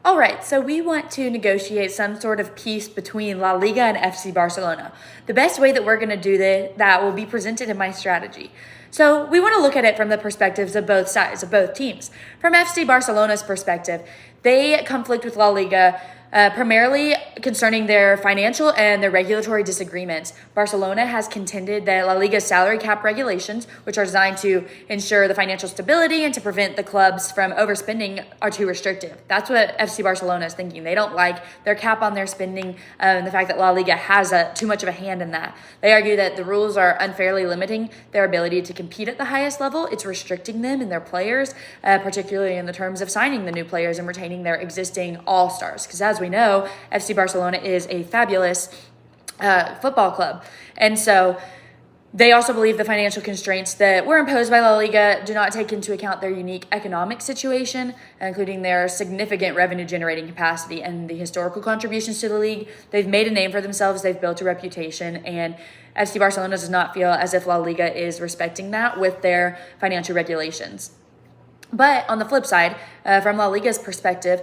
All right, so we want to negotiate some sort of peace between La Liga and FC Barcelona. The best way that we're going to do that will be presented in my strategy. So we want to look at it from the perspectives of both sides, of both teams. From FC Barcelona's perspective, they conflict with La Liga primarily concerning their financial and their regulatory disagreements. Barcelona has contended that La Liga's salary cap regulations, which are designed to ensure the financial stability and to prevent the clubs from overspending, are too restrictive. That's what FC Barcelona is thinking. They don't like their cap on their spending and the fact that La Liga has too much of a hand in that. They argue that the rules are unfairly limiting their ability to compete at the highest level. It's restricting them and their players, particularly in the terms of signing the new players and retaining their existing all-stars. Because as we know, FC Barcelona is a fabulous football club. And so they also believe the financial constraints that were imposed by La Liga do not take into account their unique economic situation, including their significant revenue generating capacity and the historical contributions to the league. They've made a name for themselves, they've built a reputation, and FC Barcelona does not feel as if La Liga is respecting that with their financial regulations. But on the flip side, from La Liga's perspective,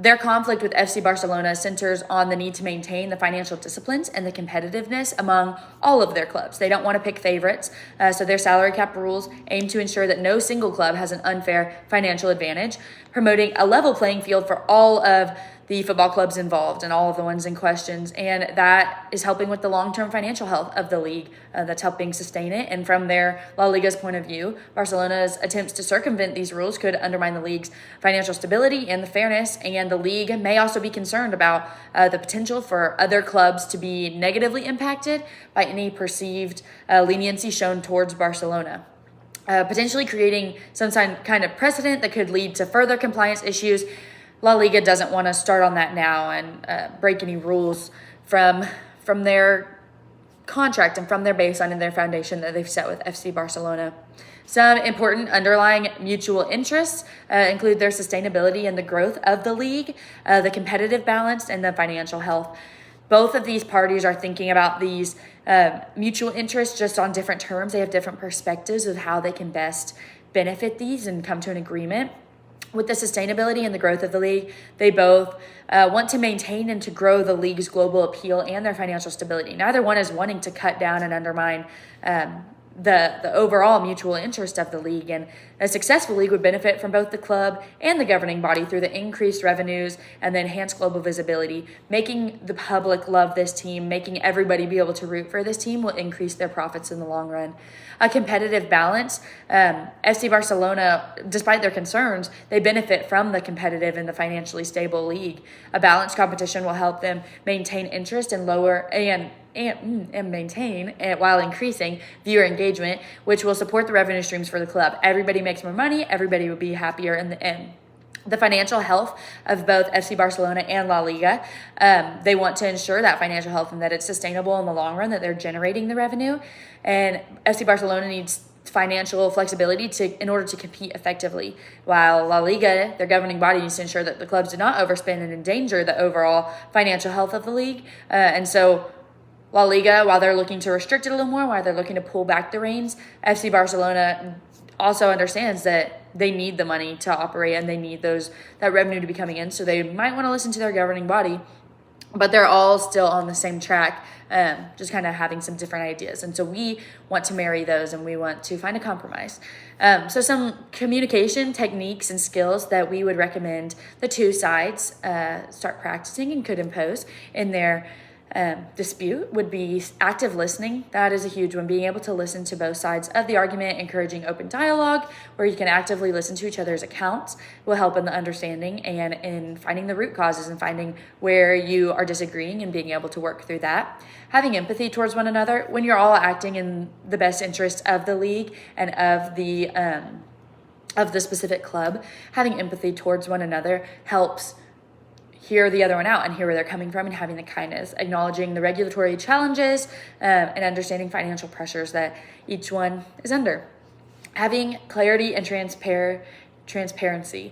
their conflict with FC Barcelona centers on the need to maintain the financial disciplines and the competitiveness among all of their clubs. They don't want to pick favorites, so their salary cap rules aim to ensure that no single club has an unfair financial advantage, promoting a level playing field for all of the football clubs involved and all of the ones in questions, and that is helping with the long-term financial health of the league. That's helping sustain it. And from their La Liga's point of view, Barcelona's attempts to circumvent these rules could undermine the league's financial stability and the fairness, and the league may also be concerned about the potential for other clubs to be negatively impacted by any perceived leniency shown towards Barcelona. Potentially creating some kind of precedent that could lead to further compliance issues. La Liga doesn't want to start on that now and break any rules from their contract and from their baseline and their foundation that they've set with FC Barcelona. Some important underlying mutual interests include their sustainability and the growth of the league, the competitive balance, and the financial health. Both of these parties are thinking about these mutual interests just on different terms. They have different perspectives of how they can best benefit these and come to an agreement. With the sustainability and the growth of the league, they both want to maintain and to grow the league's global appeal and their financial stability. Neither one is wanting to cut down and undermine the overall mutual interest of the league, and a successful league would benefit from both the club and the governing body through the increased revenues and the enhanced global visibility. Making the public love this team, making everybody be able to root for this team will increase their profits in the long run. A competitive balance. FC Barcelona, despite their concerns, they benefit from the competitive and the financially stable league. A balanced competition will help them maintain interest and maintain while increasing viewer engagement, which will support the revenue streams for the club. Everybody makes more money, everybody will be happier in the end. The financial health of both FC Barcelona and La Liga, they want to ensure that financial health and that it's sustainable in the long run, that they're generating the revenue. And FC Barcelona needs financial flexibility in order to compete effectively, while La Liga, their governing body, needs to ensure that the clubs do not overspend and endanger the overall financial health of the league. And so La Liga, while they're looking to restrict it a little more, while they're looking to pull back the reins, FC Barcelona also understands that they need the money to operate and they need that revenue to be coming in. So they might want to listen to their governing body, but they're all still on the same track, just kind of having some different ideas. And so we want to marry those and we want to find a compromise. So some communication techniques and skills that we would recommend the two sides start practicing and could impose in their dispute would be active listening. That is a huge one. Being able to listen to both sides of the argument, encouraging open dialogue where you can actively listen to each other's accounts will help in the understanding and in finding the root causes and finding where you are disagreeing and being able to work through that. Having empathy towards one another when you're all acting in the best interest of the league and of the specific club. Having empathy towards one another helps hear the other one out and hear where they're coming from, and having the kindness, acknowledging the regulatory challenges and understanding financial pressures that each one is under. Having clarity and transparency.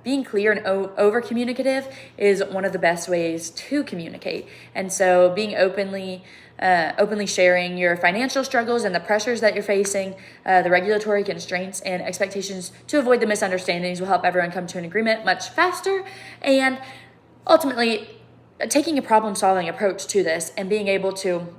Being clear and over communicative is one of the best ways to communicate. And so being openly sharing your financial struggles and the pressures that you're facing, the regulatory constraints and expectations to avoid the misunderstandings will help everyone come to an agreement much faster. And ultimately, taking a problem-solving approach to this and being able to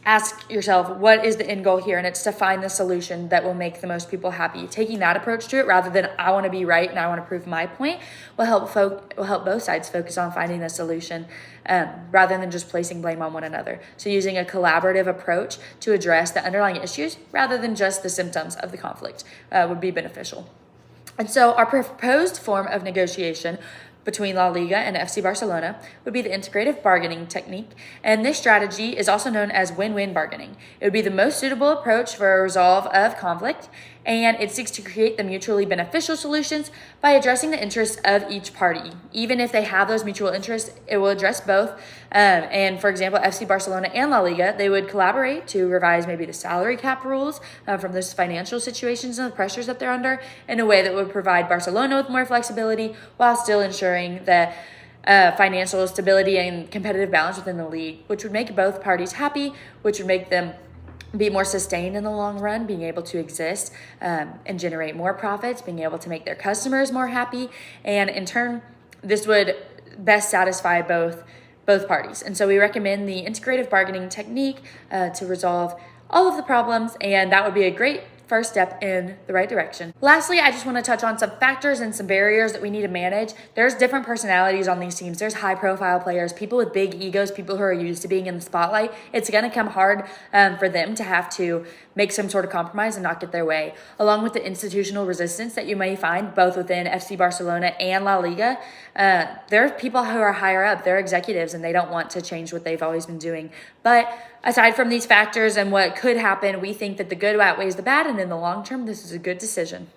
ask yourself, what is the end goal here? And it's to find the solution that will make the most people happy. Taking that approach to it rather than I want to be right and I want to prove my point will help both sides focus on finding the solution rather than just placing blame on one another. So using a collaborative approach to address the underlying issues rather than just the symptoms of the conflict would be beneficial. And so our proposed form of negotiation between La Liga and FC Barcelona would be the integrative bargaining technique, and this strategy is also known as win-win bargaining. It would be the most suitable approach for a resolve of conflict, and it seeks to create the mutually beneficial solutions by addressing the interests of each party. Even if they have those mutual interests, it will address both. And for example, FC Barcelona and La Liga, they would collaborate to revise maybe the salary cap rules from those financial situations and the pressures that they're under in a way that would provide Barcelona with more flexibility while still ensuring the financial stability and competitive balance within the league, which would make both parties happy, which would make them be more sustained in the long run, being able to exist and generate more profits, being able to make their customers more happy. And in turn, this would best satisfy both parties. And so we recommend the integrative bargaining technique to resolve all of the problems, and that would be a great first step in the right direction. Lastly, I just want to touch on some factors and some barriers that we need to manage. There's different personalities on these teams. There's high profile players, people with big egos, people who are used to being in the spotlight. It's going to come hard for them to have to make some sort of compromise and not get their way. Along with the institutional resistance that you may find both within FC Barcelona and La Liga, there are people who are higher up, they're executives, and they don't want to change what they've always been doing. But aside from these factors and what could happen, we think that the good outweighs the bad, and in the long term, this is a good decision.